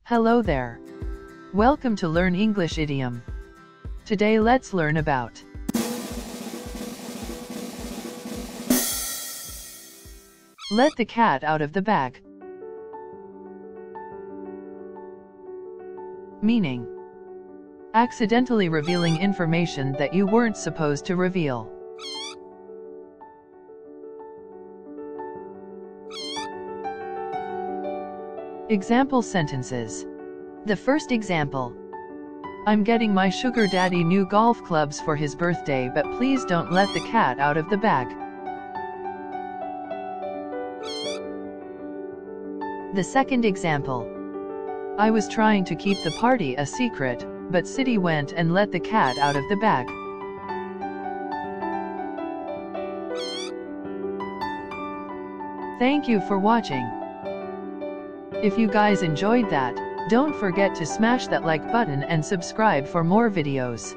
Hello there. Welcome to Learn English Idiom. Today let's learn about let the cat out of the bag. Meaning: accidentally revealing information that you weren't supposed to reveal. Example sentences. The first example. I'm getting my sugar daddy new golf clubs for his birthday, but please don't let the cat out of the bag. The second example. I was trying to keep the party a secret, but City went and let the cat out of the bag. Thank you for watching. If you guys enjoyed that, don't forget to smash that like button and subscribe for more videos.